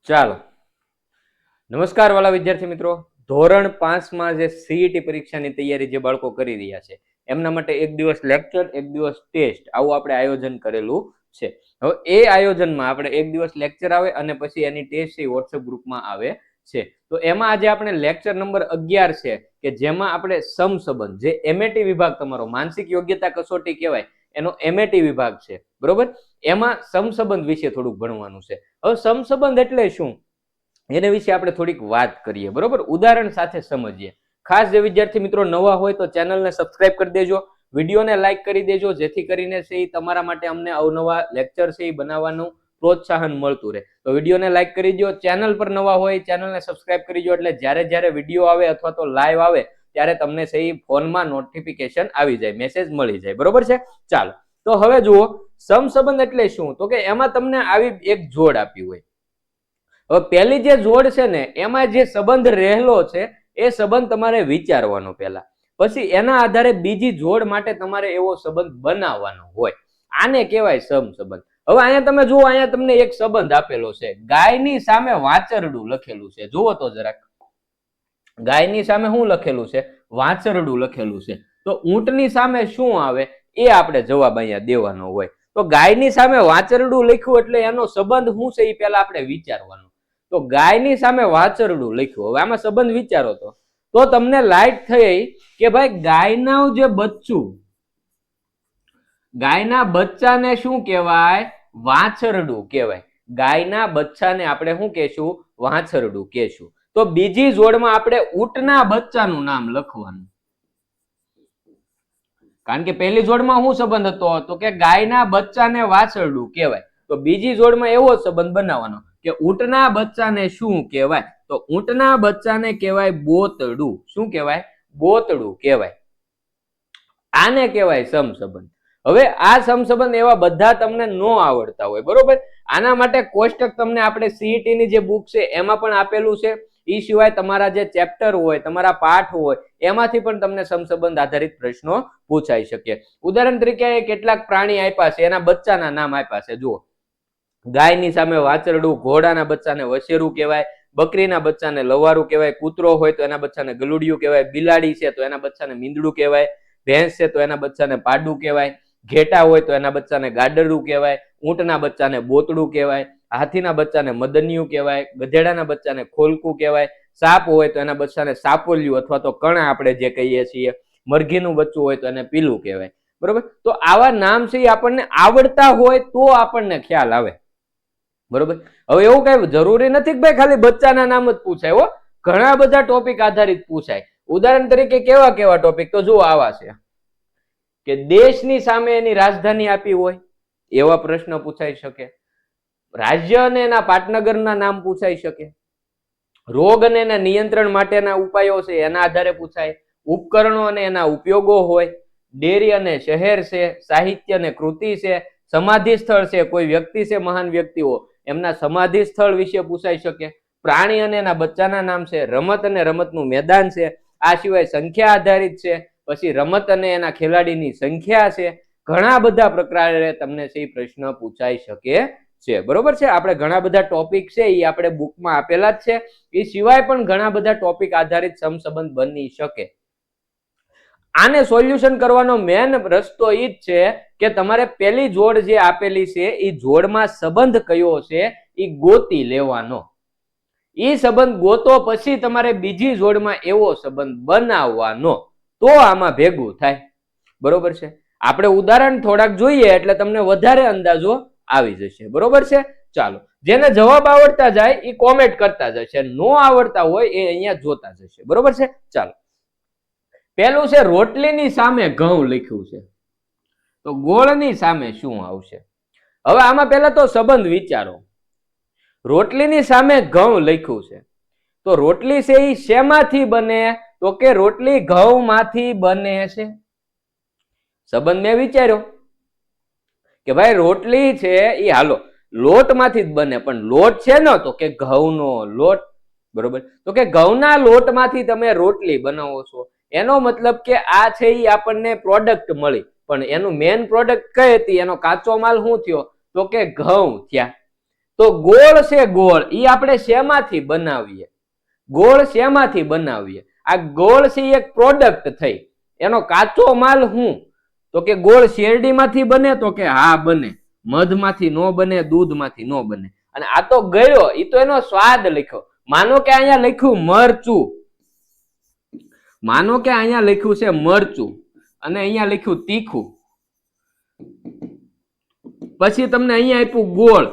ચાલો, નમસ્કાર વાલા વિદ્યાર્થી મિત્રો. ધોરણ 5 માં જે સીઈટી પરીક્ષાની તૈયારી જે બાળકો કરી રહ્યા છે એમના માટે એક દિવસ લેક્ચર, એક દિવસ ટેસ્ટ આવું આપણે આયોજન કરેલું છે. હવે એ આયોજનમાં આપણે એક દિવસ લેક્ચર આવે અને પછી એની ટેસ્ટ એ વોટ્સએપ ગ્રુપમાં આવે છે. તો એમાં આજે આપણે લેક્ચર નંબર 11 છે કે જેમાં આપણે સમસંબંધ, જે એમએટી વિભાગ તમારો માનસિક યોગ્યતા કસોટી કહેવાય, એનો એમએટી વિભાગ છે, બરોબર. એમાં સમસંબંધ વિશે થોડુંક ભણવાનું છે. હવે સમસંબંધ એટલે શું એના વિશે આપણે થોડીક વાત કરીએ, બરોબર. ઉદાહરણ સાથે સમજીએ. ખાસ જે વિદ્યાર્થી મિત્રો નવા હોય તો ચેનલને સબસ્ક્રાઇબ કરી દેજો, વિડીયોને લાઈક કરી દેજો, જેથી કરીને છે તમારા માટે અમને અવનવા લેક્ચર છે એ બનાવવાનું પ્રોત્સાહન મળતું રહે. તો વિડીયોને લાઈક કરી દો, ચેનલ પર નવા હોય ચેનલને સબસ્ક્રાઇબ કરી દો, એટલે જ્યારે વિડીયો આવે અથવા તો લાઈવ આવે ત્યારે તમને છે ફોનમાં નોટિફિકેશન આવી જાય, મેસેજ મળી જાય, બરોબર છે. ચાલો, તો હવે જુઓ સમસંબંધ એટલે શું, તો કે એમાં તમને આવી એક જોડ આપી હોય. હવે પહેલી જે જોડ છે ને એમાં જે સંબંધ રહેલો છે એ સંબંધ તમારે વિચારવાનો પહેલા, પછી એના આધારે બીજી જોડ માટે તમારે એવો સંબંધ બનાવવાનો હોય. આને કહેવાય સમસંબંધ. હવે અહીંયા તમે જુઓ, અહીંયા તમને એક સંબંધ આપેલો છે, ગાયની સામે વાંચરડું લખેલું છે. જુઓ તો જરાક, ગાયની સામે શું લખેલું છે? વાંચરડું લખેલું છે. તો ઊંટની સામે શું આવે એ આપણે જવાબ અહીંયા દેવાનો હોય. તો ગાયની સામે વાંચરડું લખ્યું એટલે એનો સંબંધ શું છે એ પહેલા આપણે વિચારવાનો. તો ગાયની સામે વાંચરડું લખ્યું, હવે આમાં સંબંધ વિચારો તો તમને લાઈટ થઈ કે ભાઈ ગાયનું જે બચ્ચું, ગાયના બચ્ચાને શું કહેવાય? વાંછરડું કહેવાય. ગાયના બચ્ચાને આપણે શું કહેશું? વાંછરડું કહેશું. તો બીજી જોડમાં આપણે ઊંટના બચ્ચાનું નામ લખવાનું, કારણ કે પહેલી જોડમાં શું સંબંધ હતો? તો કે ગાયના બચ્ચાને વાછરડું કહેવાય. તો બીજી જોડમાં એવો સંબંધ બનાવવાનો કે ઊંટના બચ્ચાને શું કહેવાય? તો ઊંટના બચ્ચાને કહેવાય બોતડું. શું કહેવાય? બોતડું કહેવાય. આને કહેવાય સમસંબંધ. હવે આ સમસંબંધ એવા બધા તમને ન આવડતા હોય, બરોબર. આના માટે કોષ્ટક તમને આપણે સીઈટી ની જે બુક છે એમાં પણ આપેલું છે. એ સિવાય તમારા જે ચેપ્ટર હોય, તમારા પાઠ હોય, એમાંથી પણ તમને સમસંબંધ આધારિત પ્રશ્નો પૂછાઈ શકે. ઉદાહરણ તરીકે કેટલાક પ્રાણી આપ્યા છે, એના બચ્ચાના નામ આપ્યા છે. જુઓ, ગાયની સામે વાછરડું, ઘોડાના બચ્ચાને વછેરું કહેવાય, બકરીના બચ્ચાને લવારું કહેવાય, કૂતરો હોય તો એના બચ્ચાને ગલુડિયું કહેવાય, બિલાડી છે તો એના બચ્ચાને મીંદડું કહેવાય, ભેંસ છે તો એના બચ્ચાને પાડું કહેવાય, ઘેટા હોય તો એના બચ્ચાને ગાડરડું કહેવાય, ઊંટના બચ્ચાને બોતડું કહેવાય, હાથીના બચ્ચાને મદનિયું કહેવાય, ગધેડાના બચ્ચાને ખોલકું કહેવાય, સાપ હોય તો એના બચ્ચાને સાપોલિયું અથવા તો કણા આપણે જે કહીએ છીએ, મરઘીનું બચ્ચું હોય તો એને પીલું કહેવાય, બરોબર. તો આવા નામ છે આપણને આવડતા હોય તો આપણને ખ્યાલ આવે, બરોબર. હવે એવું કઈ જરૂરી નથી કે ભાઈ ખાલી બચ્ચાના નામ જ પૂછાય હો, ઘણા બધા ટોપિક આધારિત પૂછાય. ઉદાહરણ તરીકે કેવા કેવા ટોપિક? તો જુઓ, આવા છે કે દેશની સામે એની રાજધાની આપી હોય એવા પ્રશ્ન પૂછાઈ શકે, રાજ્ય અને એના પાટનગરના નામ પૂછાઈ શકે, રોગ અને એના નિયંત્રણ માટેના ઉપાયો છે એના આધારે પૂછાય, ઉપકરણો અને એના ઉપયોગો હોય, ડેરી અને શહેર છે, સાહિત્ય અને કૃતિ છે, સમાધિ સ્થળ છે, કોઈ વ્યક્તિ છે, મહાન વ્યક્તિઓ, એમના સમાધિ સ્થળ વિશે પૂછાઈ શકે, પ્રાણી અને એના બચ્ચાના નામ છે, રમત અને રમતનું મેદાન છે, આ સિવાય સંખ્યા આધારિત છે, પછી રમત અને એના ખેલાડીની સંખ્યા છે. ઘણા બધા પ્રકારે તમને છે પ્રશ્ન પૂછાઈ શકે છે, બરોબર છે. આપણે ઘણા બધા ટોપિક છે એ આપણે બુકમાં આપેલા જ છે. એ સિવાય પણ ઘણા બધા ટોપિક આધારિત સમસંબંધ બની શકે. આને સોલ્યુશન કરવાનો મેન રસ્તો એ જ છે કે તમારે પેલી જોડ જે આપેલી છે એ જોડમાં સંબંધ કયો છે એ ગોતી લેવાનો. એ સંબંધ ગોતો પછી તમારે બીજી જોડમાં એવો સંબંધ બનાવવાનો, તો આમાં ભેગું થાય, બરોબર છે. આપણે ઉદાહરણ થોડાક જોઈએ એટલે તમને વધારે અંદાજો આવી જશે, બરોબર છે. ચાલો, જેને જવાબ આવડતા જાય એ કોમેન્ટ કરતા જશે, નો આવડતા હોય એ અહીંયા જોતા જશે, બરોબર છે. ચાલો, પેલું છે રોટલીની સામે ઘઉં લખ્યું છે, તો ગોળની સામે શું આવશે? હવે આમાં પહેલા તો સંબંધ વિચારો. રોટલીની સામે ઘઉં લખ્યું છે, તો રોટલી છે એ શેમાંથી બને? તો કે રોટલી ઘઉંમાંથી બને છે. સંબંધ મેં વિચાર્યો કે ભાઈ રોટલી છે એ હાલો લોટમાંથી જ બને, પણ લોટ છે ને તો કે ઘઉંનો લોટ, બરોબર. તો કે ઘઉંના લોટમાંથી તમે રોટલી બનાવો છો, એનો મતલબ કે આ છે એ આપણને પ્રોડક્ટ મળી, પણ એનું મેઇન પ્રોડક્ટ કઈ હતી? એનો કાચો માલ શું થયો? તો કે ઘઉં થયા. તો ગોળ છે ગોળ ઈ આપણે શેમાંથી બનાવીએ? ગોળ શેમાંથી બનાવીએ? આ ગોળ છે એક પ્રોડક્ટ થઈ, એનો કાચો માલ હું? તો કે ગોળ શેરડીમાંથી બને? તો કે હા બને. મધમાંથી નો બને, દૂધમાંથી નો બને. અને આ તો ગળ્યો, ઈ તો એનો સ્વાદ લખ્યો. માનો કે અહીંયા લખ્યું મરચું, માનો કે અહીંયા લખ્યું છે મરચું અને અહીંયા લખ્યું તીખું, પછી તમને અહીંયા આપ્યું ગોળ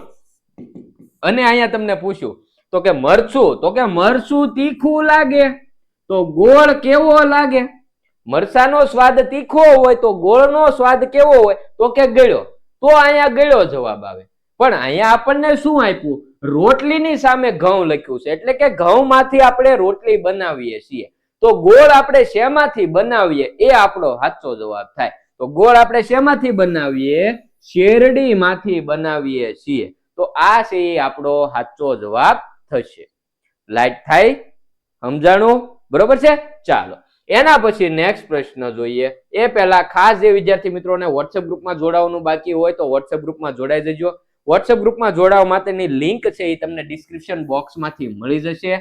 અને અહીંયા તમને પૂછ્યું તો કે મરચું, તો કે મરચું તીખું લાગે તો ગોળ કેવો લાગે? મરચાનો સ્વાદ તીખો હોય તો ગોળનો સ્વાદ કેવો હોય? તો કે ગળ્યો. તો અહીંયા ગળ્યો જવાબ આવે. પણ અહીંયા આપણને શું આપ્યું? રોટલીની સામે ઘઉં લખ્યું છે, એટલે કે ઘઉંમાંથી આપણે રોટલી બનાવીએ છીએ. તો ગોળ આપણે શેમાંથી બનાવીએ એ આપણો સાચો જવાબ થાય. તો ગોળ આપણે શેમાંથી બનાવીએ? શેરડીમાંથી બનાવીએ છીએ. તો આ છે એ આપણો સાચો જવાબ થશે. લાઈટ થાય? સમજાણું? બરોબર છે? ચાલો એના પછી નેક્સ્ટ પ્રશ્ન જોઈએ. એ પહેલા ખાસ જે વિદ્યાર્થી મિત્રોને વોટ્સએપ ગ્રુપમાં જોડાવાનું બાકી હોય તો વોટ્સએપ ગ્રુપમાં જોડાઈ જજો. વોટ્સએપ ગ્રુપમાં જોડાવા માટેની લિંક છે એ તમને ડિસ્ક્રિપ્શન બોક્સમાંથી મળી જશે.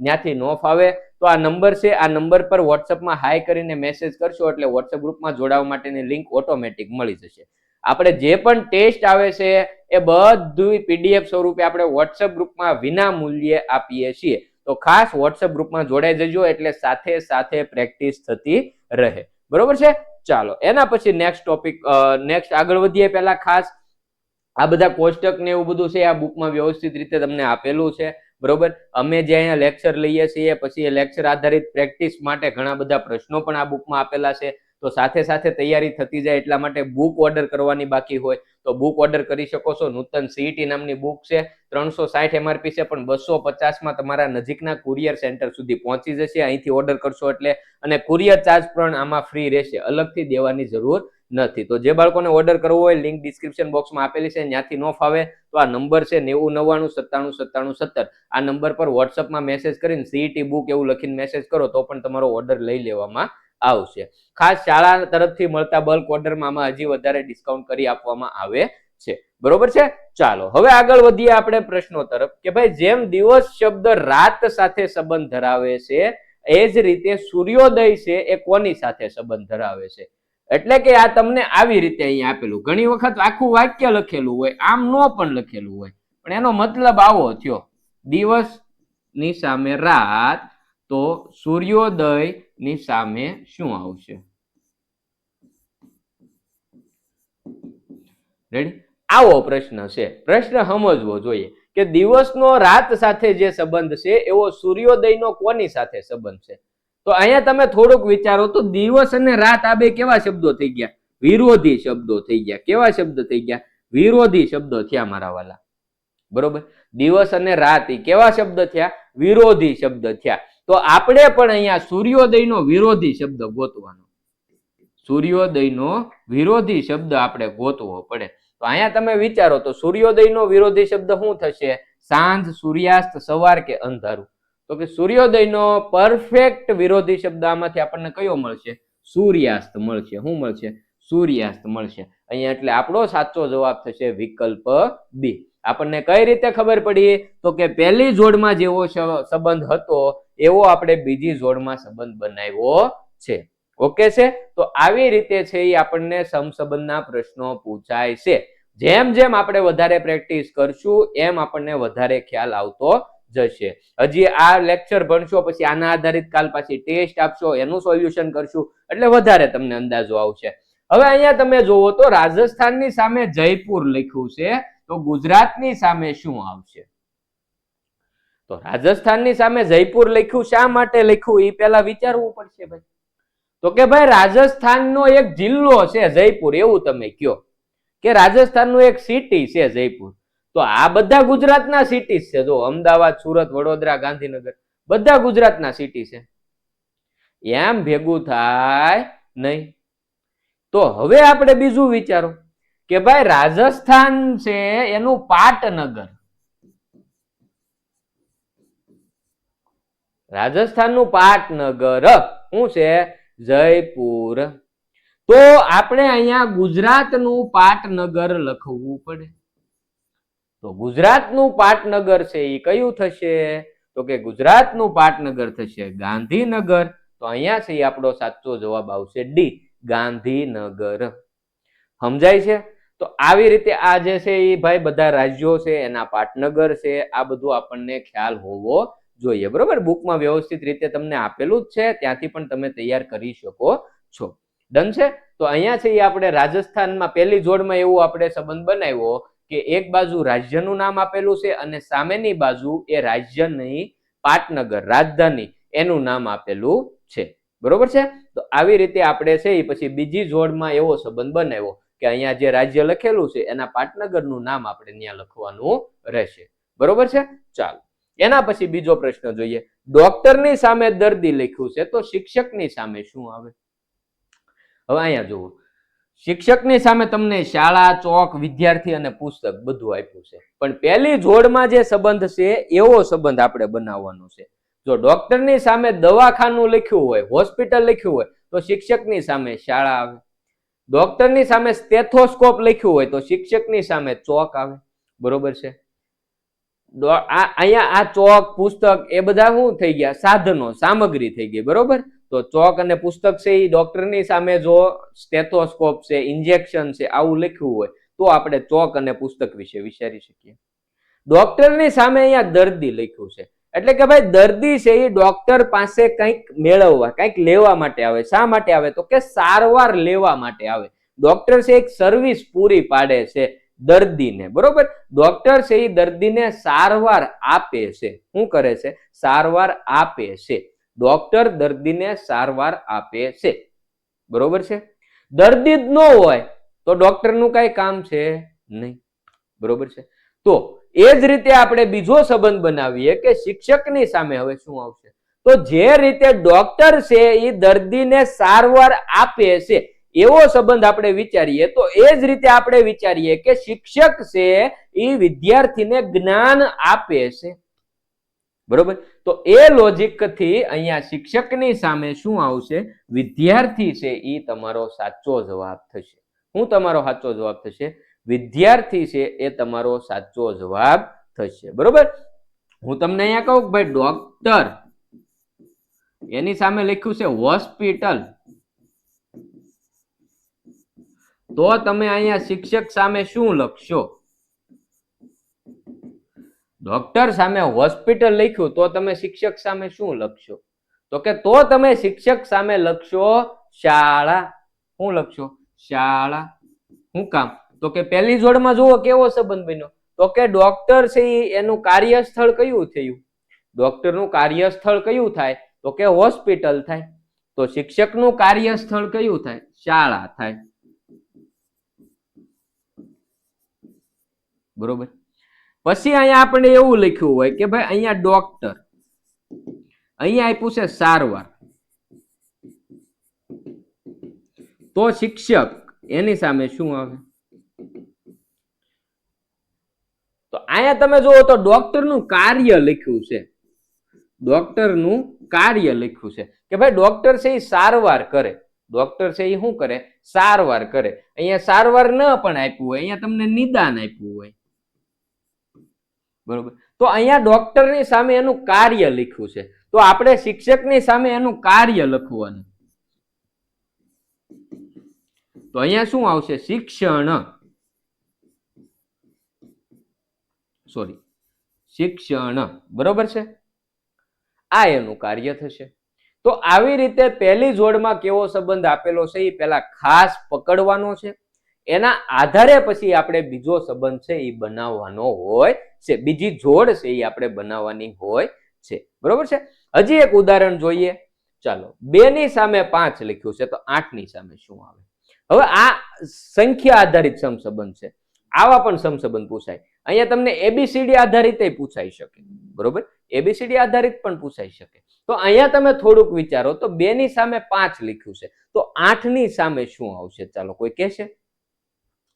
ત્યાંથી નો ફાવે તો આ નંબર છે, આ નંબર પર વોટ્સએપમાં હાઈ કરીને મેસેજ કરશો એટલે વોટ્સએપ ગ્રુપમાં જોડાવા માટેની લિંક ઓટોમેટિક મળી જશે. આપણે જે પણ ટેસ્ટ આવે છે એ બધું પીડીએફ સ્વરૂપે આપણે વોટ્સએપ ગ્રુપમાં વિના મૂલ્યે આપીએ છીએ. તો ખાસ વોટ્સએપ ગ્રુપમાં જોડાઈ જજો એટલે સાથે સાથે પ્રેક્ટિસ થતી રહે. બરોબર છે? ચાલો એના પછી નેક્સ્ટ ટોપિક, નેક્સ્ટ આગળ વધીએ પહેલા ખાસ આ બધા કોષ્ટક ને એવું બધું છે આ બુકમાં વ્યવસ્થિત રીતે તમને આપેલું છે. બરોબર? અમે જે અહીંયા લેક્ચર લઈએ છીએ પછી એ લેક્ચર આધારિત પ્રેક્ટિસ માટે ઘણા બધા પ્રશ્નો પણ આ બુકમાં આપેલા છે. તો સાથે સાથે તૈયારી થતી જાય એટલા માટે બુક ઓર્ડર કરવાની બાકી હોય તો બુક ઓર્ડર કરી શકો છો. નૂતન સીઈટી નામની બુક છે, 360 MRP છે, પણ 250માં તમારા નજીકના કુરિયર સેન્ટર સુધી પહોંચી જશે અહીંથી ઓર્ડર કરશો એટલે. અને કુરિયર ચાર્જ પણ આમાં ફ્રી રહેશે, અલગથી દેવાની જરૂર નથી. તો જે બાળકોને ઓર્ડર કરવો હોય લિંક ડિસ્ક્રિપ્શન બોક્સમાં આપેલી છે, ત્યાંથી નો ફાવે તો આ નંબર છે 9099979717. આ નંબર પર વોટ્સઅપમાં મેસેજ કરીને સીઈટી બુક એવું લખીને મેસેજ કરો તો પણ તમારો ઓર્ડર લઈ લેવામાં આવશે. ખાસ શાળા તરફથી મળતા બલ્ક ઓર્ડરમાં આમાં હજી વધારે ડિસ્કાઉન્ટ કરી આપવામાં આવે છે. બરોબર છે? ચાલો હવે આગળ વધીએ આપણે પ્રશ્નો તરફ કે ભાઈ જેમ દિવસ શબ્દ રાત સાથે સંબંધ ધરાવે છે એ જ રીતે સૂર્યોદય છે એ કોની સાથે સંબંધ ધરાવે છે? એટલે કે આ તમને આવી રીતે અહીંયા આપેલું. ઘણી વખત આખું વાક્ય લખેલું હોય, આમ નો પણ લખેલું હોય, પણ એનો મતલબ આવો થયો. દિવસ ની સામે રાત તો સૂર્યોદય ની સામે શું આવશે? રેડી? આવો પ્રશ્ન છે. પ્રશ્ન સમજવો જોઈએ કે દિવસનો રાત સાથે જે સંબંધ છે એવો સૂર્યોદયનો કોની સાથે સંબંધ છે? તો અહીંયા તમે થોડુંક વિચારો તો દિવસ અને રાત આ બે કેવા શબ્દો થઈ ગયા? વિરોધી શબ્દો થઈ ગયા. કેવા શબ્દ થઈ ગયા? વિરોધી શબ્દો થયા મારા વાલા. બરોબર? દિવસ અને રાત એ કેવા શબ્દ થયા? વિરોધી શબ્દ થયા. તો આપણે પણ અહીંયા સૂર્યોદયનો વિરોધી શબ્દ ગોતવાનો. સૂર્યોદયનો વિરોધી શબ્દ આપણે ગોતવો પડે. તો અહીંયા તમે વિચારો તો સૂર્યોદયનો વિરોધી શબ્દ શું થશે? સાંજ, સૂર્યાસ્ત, સવાર કે અંધારું? તો કે સૂર્યોદયનો પરફેક્ટ વિરોધી શબ્દ આમાંથી આપણને કયો મળશે? સૂર્યાસ્ત મળશે. શું મળશે? સૂર્યાસ્ત મળશે. અહીંયા એટલે આપણો સાચો જવાબ થશે વિકલ્પ બી. આપણને કઈ રીતે ખબર પડી? તો કે પહેલી જોડમાં જેવો સંબંધ હતો એવો આપણે બીજી જોડમાં સંબંધ બનાવ્યો છે. ઓકે છે? તો આવી રીતે છે એ આપણને સમસંબંધના પ્રશ્નો પૂછાય છે. જેમ જેમ આપણે વધારે પ્રેક્ટિસ કરશું એમ આપણને વધારે ખ્યાલ આવતો જશે. હજી આ લેક્ચર ભણશો પછી આના આધારિત કાલ પાછી ટેસ્ટ આપશો, એનું સોલ્યુશન કરશું એટલે વધારે તમને અંદાજો આવશે. હવે અહીંયા તમે જોવો તો રાજસ્થાનની સામે જયપુર લખ્યું છે, તો ગુજરાતની સામે શું આવશે? તો રાજસ્થાનની સામે જયપુર લખ્યું, શા માટે લખ્યું એ પહેલા વિચારવું પડશે ભાઈ. તો કે ભાઈ રાજસ્થાનનો એક જિલ્લો છે જયપુર, એવું તમે કયો કે રાજસ્થાનનું એક સિટી છે જયપુર. તો આ બધા ગુજરાતના સિટી છે. જો અમદાવાદ, સુરત, વડોદરા, ગાંધીનગર બધા ગુજરાતના સિટી છે. એમ ભેગું થાય નહીં. તો હવે આપણે બીજું વિચારો કે ભાઈ રાજસ્થાન છે એનું પાટનગર, રાજસ્થાનનું પાટનગર શું છે? જયપુર. તો આપણે અહીંયા ગુજરાતનું પાટનગર લખવું પડે. તો તો ગુજરાતનું પાટનગર છે એ કયું થશે? તો કે ગુજરાતનું પાટનગર થશે ગાંધીનગર. તો અહીંયા છે એ આપણો સાચો જવાબ આવશે ડી, ગાંધીનગર. સમજાય છે? તો આવી રીતે આ જે છે એ ભાઈ બધા રાજ્યો છે એના પાટનગર છે, આ બધું આપણને ખ્યાલ હોવો જોઈએ. બરોબર, બુકમાં વ્યવસ્થિત રીતે તમને આપેલું જ છે, ત્યાંથી પણ તમે તૈયાર કરી શકો છો. ડન છે? તો અહીંયા છે એ આપણે રાજસ્થાનમાં પહેલી જોડમાં એવું આપણે સંબંધ બનાવ્યો કે એક બાજુ રાજ્યનું નામ આપેલું છે અને સામેની બાજુ એ રાજ્યની પાટનગર રાજધાની એનું નામ આપેલું છે. બરોબર છે? તો આવી રીતે આપણે છે એ પછી બીજી જોડમાં એવો સંબંધ બનાવ્યો કે અહીંયા જે રાજ્ય લખેલું છે એના પાટનગરનું નામ આપણે ત્યાં લખવાનું રહેશે. બરોબર છે? ચાલો, એના પછી બીજો પ્રશ્ન જોઈએ. ડોક્ટરની સામે દર્દી લખ્યું છે તો શિક્ષકની સામે શું આવે? હવે અહીંયા જુઓ, શિક્ષકની સામે તમને શાળા, ચોક, વિદ્યાર્થી અને પુસ્તક બધું આપ્યું છે, પણ પહેલી જોડમાં જે સંબંધ છે એવો સંબંધ આપણે બનાવવાનો છે. જો ડોક્ટરની સામે દવાખાનું લખ્યું હોય, હોસ્પિટલ લખ્યું હોય તો શિક્ષકની સામે શાળા આવે. ડોક્ટરની સામે સ્ટેથોસ્કોપ લખ્યું હોય તો શિક્ષકની સામે ચોક આવે. બરોબર છે? અહીંયા આ ચોક, પુસ્તક એ બધા શું થઈ ગયા? સાધનો, સામગ્રી થઈ ગઈ. બરોબર? તો ચોક અને પુસ્તક છે એ ડોક્ટરની સામે જો સ્ટેથોસ્કોપ છે, ઇન્જેક્શન છે આવું લખ્યું હોય તો આપણે ચોક અને પુસ્તક વિશે વિચારી શકીએ. ડોક્ટરની સામે અહીંયા દર્દી લખ્યું છે એટલે કે ભાઈ દર્દી છે એ ડોક્ટર પાસે કંઈક મેળવવા, કંઈક લેવા માટે આવે. શા માટે આવે? તો કે સારવાર લેવા માટે આવે. ડોક્ટર છે એક સર્વિસ પૂરી પાડે છે દર્દીને. બરોબર? ડોક્ટર છે એ દર્દીને સારવાર આપે છે. શું કરે છે? સારવાર આપે છે. ડોક્ટર દર્દીને સારવાર આપે છે. બરોબર છે? દર્દી જ ન હોય તો ડોક્ટરનું કઈ કામ છે નહીં. બરોબર છે? તો એ જ રીતે આપણે બીજો સંબંધ બનાવીએ કે શિક્ષકની સામે હવે શું આવશે? તો જે રીતે ડોક્ટર છે એ દર્દીને સારવાર આપે છે એવો સંબંધ આપણે વિચારીએ તો એ જ રીતે આપણે વિચારીએ કે શિક્ષક છે એ વિદ્યાર્થીને જ્ઞાન આપે છે. બરોબર? તો એ લોજિક થી અહીંયા શિક્ષકની સામે શું આવશે? વિદ્યાર્થી છે એ તમારો સાચો જવાબ થશે. શું તમારો સાચો જવાબ થશે? વિદ્યાર્થી છે એ તમારો સાચો જવાબ થશે. બરોબર? હું તમને અહીંયા કહું કે ભાઈ ડોક્ટર એની સામે લખ્યું છે હોસ્પિટલ, તો તમે અહીંયા શિક્ષક સામે શું લખશો? ડોક્ટર સામે હોસ્પિટલ લખ્યું તો તમે શિક્ષક સામે શું લખશો? તો કે તો તમે શિક્ષક સામે લખશો શાળા. શું લખશો? શાળા. શું કામ? તો કે પહેલી જોડમાં જુઓ કેવો સંબંધ બન્યો. તો કે ડોક્ટર છે એનું કાર્યસ્થળ કયું થયું? ડોક્ટરનું કાર્યસ્થળ કયું થાય? તો કે હોસ્પિટલ થાય. તો શિક્ષકનું કાર્યસ્થળ કયું થાય? શાળા થાય. બરોબર? પછી અહીંયા આપણે એવું લખ્યું હોય કે ભાઈ અહીંયા ડોક્ટર, અહીંયા આપ્યું છે સારવાર, તો શિક્ષક એની સામે શું આવે? તો અહીંયા તમે જુઓ તો ડોક્ટરનું કાર્ય લખ્યું છે. ડોક્ટરનું કાર્ય લખ્યું છે કે ભાઈ ડોક્ટર છે એ સારવાર કરે. ડોક્ટર છે એ શું કરે? સારવાર કરે. અહીંયા સારવાર ન પણ આપ્યું હોય, અહીંયા તમને નિદાન આપ્યું હોય. બરોબર? તો અહીંયા ડોક્ટરની સામે એનું કાર્ય લખ્યું છે, તો આપણે શિક્ષકની સામે એનું કાર્ય લખવાનું. તો અહીંયા શું આવશે? શિક્ષણ. સોરી, શિક્ષણ. બરોબર છે? આ એનું કાર્ય થશે. તો આવી રીતે પહેલી જોડમાં કેવો સંબંધ આપેલો છે એ પહેલા ખાસ પકડવાનો છે, એના આધારે પછી આપણે બીજો સંબંધ છે એ બનાવવાનો હોય છે. બીજી જોડ છે એ આપણે બનાવવાની હોય છે. બરોબર છે? હજી એક ઉદાહરણ જોઈએ. ચાલો, 2 ની સામે 5 લખ્યું છે તો 8 ની સામે શું આવે? હવે આ સંખ્યા આધારિત સમસંબંધ છે. આવા પણ સમસંબંધ પૂછાય. અહીંયા તમને એબીસીડી આધારિત પૂછાઈ શકે. બરોબર? એબીસીડી આધારિત પણ પૂછાઈ શકે. તો અહીંયા તમે થોડુંક વિચારો તો 2 ની સામે 5 લખ્યું છે તો 8 ની સામે શું આવશે? ચાલો, કોઈ કહેશે?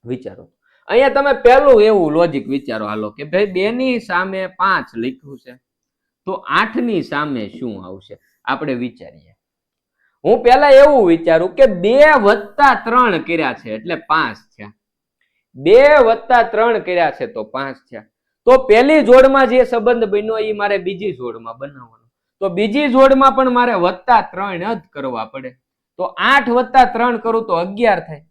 વિચારો. અહીંયા તમે પહેલું એવું લોજિક વિચારો હાલો કે ભાઈ 2 ની સામે 5 લખ્યું છે તો 8 ની સામે શું આવશે? આપણે વિચારીએ. હું પહેલા એવું વિચારું કે 2 + 3 કર્યા છે એટલે 5 થયા. 2 + 3 કર્યા છે તો 5 થયા. તો પહેલી જોડમાં જે સંબંધ બન્યો એ મારે બીજી જોડમાં બનાવવાનો. તો બીજી જોડમાં પણ મારે +3 જ કરવા પડે. તો 8 + 3 કરું તો 11 થાય.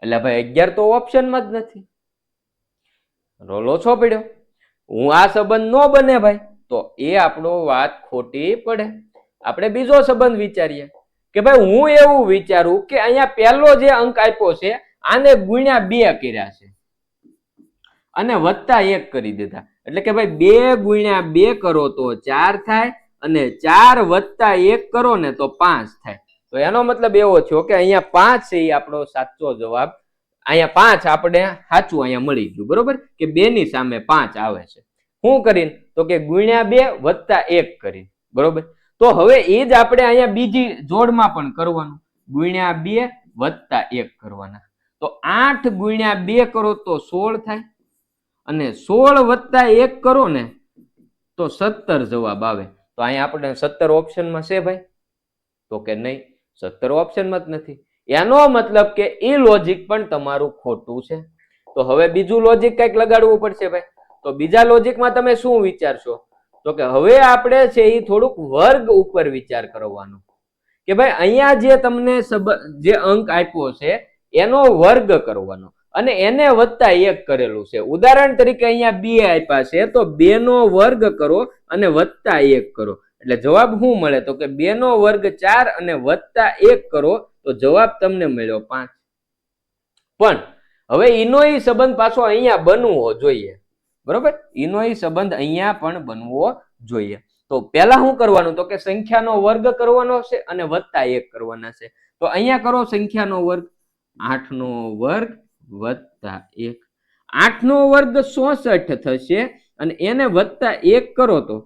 એટલે ભાઈ 11 તો ઓપ્શનમાં જ નથી. રોલ ઓછો પડ્યો. હું આ સંબંધ નો બને ભાઈ, તો એ આપણો વાત ખોટી પડે. આપણે બીજો સંબંધ વિચારીએ કે ભાઈ હું એવું વિચારું કે અહીંયા પહેલો જે અંક આપ્યો છે આને ગુણ્યા 2 કર્યા છે અને +1 કરી દીધા. એટલે કે ભાઈ 2 ગુણ્યા 2 કરો તો 4 થાય અને 4 + 1 કરો ને તો 5 થાય. તો એનો મતલબ એવો થયો કે અહીંયા 5 છે એ આપણો સાચો જવાબ. અહીંયા 5 આપણે સાચું અહીંયા મળી ગયું. બરોબર કે 2 ની સામે 5 આવે છે. શું કરીને? તો કે ગુણ્યા 2 + 1 કરીને. બરોબર. તો હવે એ જ આપણે અહીંયા બીજી જોડમાં પણ કરવાનું. ગુણ્યા 2 + 1 કરવાના. તો 8 ગુણ્યા 2 કરો તો 16 થાય અને 16 + 1 કરો ને તો 17 જવાબ આવે. તો અહીંયા આપણે 17 ઓપ્શનમાં છે ભાઈ? તો કે નહીં, 17 ઓપ્શનમાં જ નથી. એનો મતલબ કે એ લોજિક પણ તમારું ખોટું છે. તો હવે બીજું લોજિક કંઈક લગાડવું પડશે ભાઈ. તો બીજા લોજિકમાં તમે શું વિચારશો? તો કે હવે આપણે છે એ થોડુંક વર્ગ ઉપર વિચાર કરવાનો કે ભાઈ અહીંયા જે તમને જે અંક આપ્યો છે એનો વર્ગ કરવાનો અને એને +1 કરેલું છે. ઉદાહરણ તરીકે અહીંયા 2 આપ્યા છે તો 2 નો વર્ગ કરો અને +1 કરો. એટલે જવાબ શું મળે? તો કે 2 નો વર્ગ 4 અને +1 કરો તો જવાબ તમને મળ્યો 5. પણ હવે ઈનો ઈ સંબંધ પાછો અહીંયા બનવો જોઈએ. બરોબર? ઈનો ઈ સંબંધ અહીંયા પણ બનવો જોઈએ. તો પહેલા શું કરવાનું? તો કે સંખ્યાનો વર્ગ કરવાનો છે અને +1 કરવાના છે. તો અહીંયા કરો સંખ્યાનો વર્ગ. 8 નો વર્ગ +1. 8 નો વર્ગ 64 થશે અને એને +1 કરો તો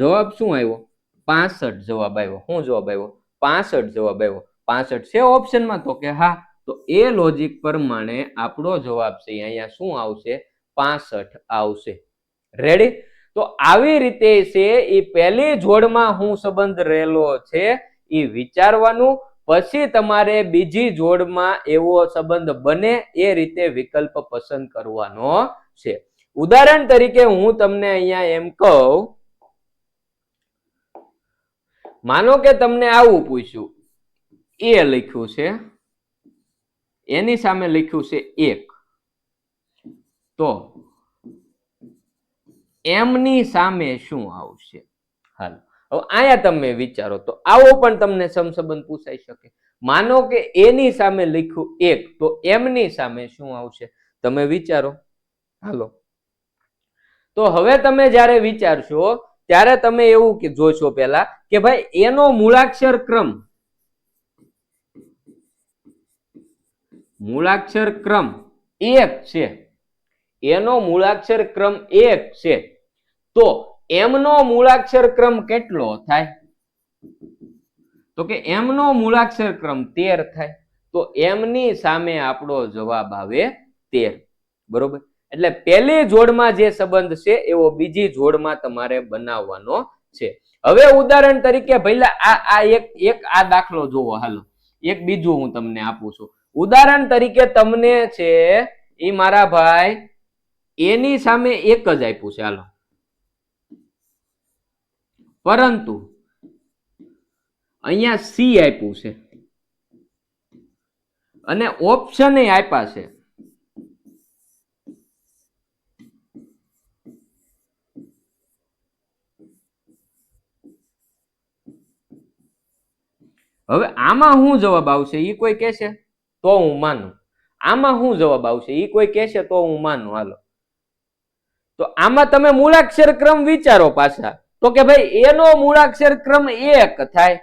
જવાબ શું આવ્યો? 65 જવાબ આવ્યો. શું જવાબ આવ્યો? 65 જવાબ આવ્યો. 65 છે ઓપ્શનમાં? તો કે હા. તો એ લોજિક પ્રમાણે આપણો જવાબ છે અહીંયા શું આવશે? 65 આવશે. રેડી? તો આવી રીતે છે એ પહેલી જોડમાં હું સંબંધ રહેલો છે એ વિચારવાનું. પછી તમારે બીજી જોડમાં એવો સંબંધ બને એ રીતે વિકલ્પ પસંદ કરવાનો છે. ઉદાહરણ તરીકે હું તમને અહીંયા એમ કહું, માનો કે તમને આવું પૂછ્યું, એ લખ્યું છે એની સામે લખ્યું છે 1, તો m ની સામે શું આવશે? હાલો હવે અહીંયા તમે વિચારો. તો આવો પણ તમને સમસંબંધ પૂછાઈ શકે. માનો કે a ની સામે લખ્યું 1 તો m ની સામે શું આવશે? તમે વિચારો. હાલો તો હવે તમે જ્યારે વિચારશો ત્યારે તમે એવું કે જોશો પહેલા કે ભાઈ એનો મૂળાક્ષર ક્રમ 1 છે. એનો મૂળાક્ષર ક્રમ 1 છે તો m નો મૂળાક્ષર ક્રમ કેટલો થાય? તો કે m નો મૂળાક્ષર ક્રમ 13 થાય. તો m ની સામે આપણો જવાબ આવે 13. બરોબર? એટલે પહેલી જોડમાં જે સંબંધ છે એવો બીજી જોડમાં તમારે બનાવવાનો છે. હવે ઉદાહરણ તરીકે ભઈલા આ દાખલો જોવો. હાલો એક બીજું હું તમને આપું છું. ઉદાહરણ તરીકે તમને છે એ મારા ભાઈ એની સામે 1 જ આપ્યું છે. હાલો પરંતુ અહીંયા C આપ્યું છે અને ઓપ્શન આપ્યા છે. હવે આમાં શું જવાબ આવશે એ કોઈ કહેશે તો હું માનું. આમાં શું જવાબ આવશે એ કોઈ કહેશે તો હું માનું. હાલો તો આમાં તમે મૂળાક્ષર ક્રમ વિચારો પાછા. તો કે ભાઈ એનો મૂળાક્ષર ક્રમ 1 થાય.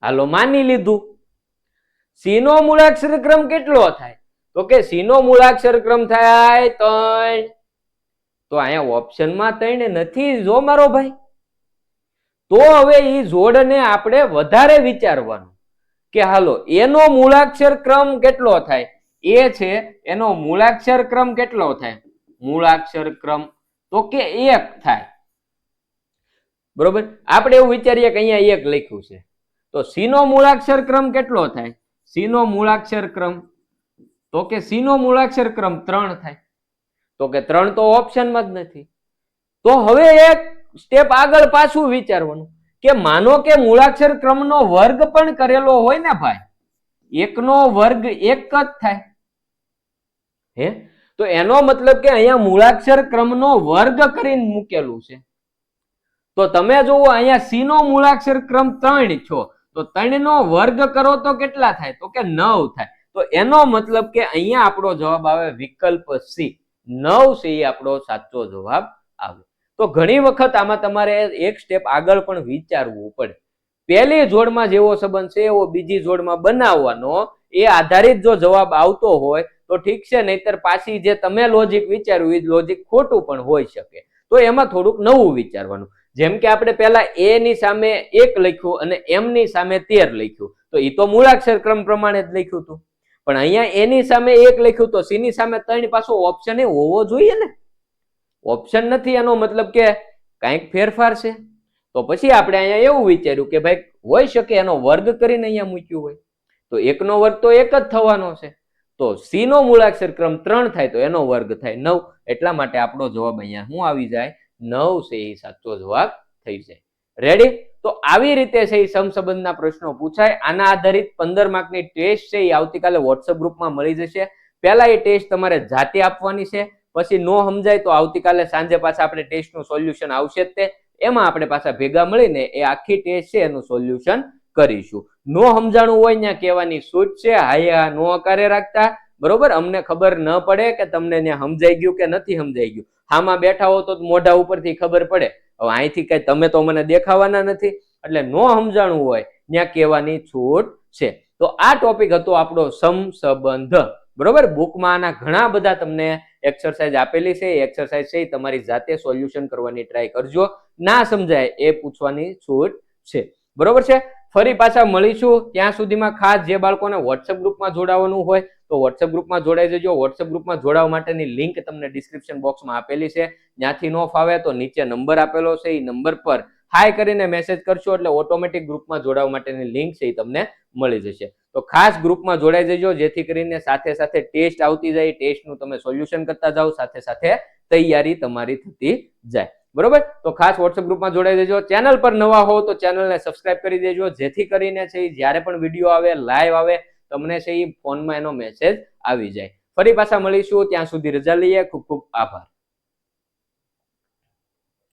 હાલો માની લીધું. સી નો મૂળાક્ષર ક્રમ કેટલો થાય? તો કે સી નો મૂળાક્ષર ક્રમ થાય 3. તો અહીંયા ઓપ્શનમાં 3 નથી જો મારો ભાઈ. તો હવે એ જોડને આપણે વધારે વિચારવાનું કે હાલો એનો મૂળાક્ષર ક્રમ કેટલો થાય? એ છે એનો મૂળાક્ષર ક્રમ કેટલો થાય? મૂળાક્ષર ક્રમ તો કે 1 થાય. બરોબર? આપણે એવું વિચારીએ કે અહીંયા 1 લખ્યું છે તો સી નો મૂળાક્ષર ક્રમ કેટલો થાય? સી નો મૂળાક્ષર ક્રમ તો કે સી નો મૂળાક્ષર ક્રમ 3 થાય. તો કે 3 તો ઓપ્શનમાં જ નથી. તો હવે એક સ્ટેપ આગળ પાછું વિચારવાનું કે માનો કે મૂળાક્ષર ક્રમનો વર્ગ પણ કરેલો હોય ને ભાઈ, એકનો વર્ગ એક જ થાય હે, તો એનો મતલબ કે અહીંયા મૂળાક્ષર ક્રમનો વર્ગ કરીને મૂકેલું છે. તો તમે જુઓ અહીંયા સી નો મૂળાક્ષર ક્રમ 3 છો, તો 3 નો વર્ગ કરો તો કેટલા થાય? તો કે 9 થાય. તો એનો મતલબ કે અહીંયા આપણો જવાબ આવે વિકલ્પ સી, 9 સી આપણો સાચો જવાબ આવે. તો ઘણી વખત આમાં તમારે એક સ્ટેપ આગળ પણ વિચારવું પડે. પહેલી જોડમાં જેવો સંબંધ છે એવો બીજી જોડમાં બનાવવાનો, એ આધારિત જો જવાબ આવતો હોય તો ઠીક છે, નહીતર પાછી જે તમે લોજિક વિચાર્યું એ લોજિક ખોટું પણ હોઈ શકે. તો એમાં થોડુંક નવું વિચારવાનું. જેમ કે આપણે પહેલા એ ની સામે 1 લખ્યું અને એમ ની સામે 13 લખ્યું, તો એ તો મૂળાક્ષર ક્રમ પ્રમાણે જ લખ્યું હતું. પણ અહીંયા એ ની સામે 1 લખ્યું તો સી ની સામે 3, પાછો ઓપ્શન એ હોવો જોઈએ ને. ઓપ્શન નથી એનો મતલબ કે કંઈક ફેરફાર છે. તો પછી આપણે અહીંયા એવું વિચાર્યું કે ભાઈ હોઈ શકે એનો વર્ગ કરીને અહીંયા મૂક્યું હોય, તો 1 નો વર્ગ તો 1 જ થવાનો છે. તો સી નો મૂળાક્ષર ક્રમ 3 થાય તો એનો વર્ગ થાય 9. એટલા માટે આપણો જવાબ અહીંયા શું આવી જાય? 9 છે એ સાચો જવાબ થઈ જાય. રેડી? તો આવી રીતે છે એ સમસંબંધના પ્રશ્નો પૂછાય. આના આધારિત 15 માર્કની ટેસ્ટ છે એ આવતીકાલે વોટ્સએપ ગ્રુપમાં મળી જશે. પહેલા એ ટેસ્ટ તમારે જાતે આપવાની છે, પછી નો સમજાય તો આવતીકાલે સાંજે પાછા આપણે ટેસ્ટનું સોલ્યુશન આવશે જ તે, એમાં આપણે પાછા ભેગા મળીને એ આખી ટેસ્ટ છે એનું સોલ્યુશન કરીશું. નો સમજાણું હોય ત્યાં કહેવાની છૂટ છે, હાયા નો આકારે રાખતા, બરોબર? અમને ખબર ન પડે કે તમને ત્યાં સમજાઈ ગયું કે નથી સમજાઈ ગયું. હામાં બેઠા હો તો મોઢા ઉપરથી ખબર પડે, હવે અહીંથી કઈ તમે તો મને દેખાવાના નથી, એટલે નો સમજાણું હોય ત્યાં કહેવાની છૂટ છે. તો આ ટોપિક હતો આપણો સમસંબંધ, બરોબર? બુકમાં આના ઘણા બધા તમને એક્સરસાઇઝ આપેલી છે, એક્સરસાઇઝ છે તમારી જાતે સોલ્યુશન કરવાની ટ્રાય કરજો. ના સમજાય એ પૂછવાની છૂટ છે, બરોબર છે? ફરી પાછા મળીશું. ત્યાં સુધીમાં ખાસ જે બાળકોને વોટ્સએપ ગ્રુપમાં જોડાવાનું હોય તો વોટ્સએપ ગ્રુપમાં જોડાઈ જજો. વોટ્સએપ ગ્રુપમાં જોડાવા માટેની લિંક તમને ડિસ્ક્રિપ્શન બોક્સમાં આપેલી છે. ત્યાંથી નો ફાવે તો નીચે નંબર આપેલો છે, એ નંબર પર હાય કરીને મેસેજ કરશો એટલે ઓટોમેટિક ગ્રુપમાં જોડાવા માટેની લિંક છે એ તમને મળી જશે. તો ખાસ ગ્રુપમાં જોડાઈ જજો, જેથી કરીને સાથે સાથે ટેસ્ટ આવતી જાય, ટેસ્ટનું તમે સોલ્યુશન કરતા જાઓ, સાથે સાથે તૈયારી તમારી થતી જાય, બરોબર? તો ખાસ વોટ્સએપ ગ્રુપમાં જોડાઈ દેજો. ચેનલ પર નવા હો તો ચેનલને સબસ્ક્રાઇબ કરી દેજો, જેથી કરીને છે જ્યારે પણ વિડીયો આવે, લાઈવ આવે, તમને છે એ ફોનમાં એનો મેસેજ આવી જાય. ફરી પાછા મળીશું, ત્યાં સુધી રજા લઈએ. ખૂબ ખૂબ આભાર.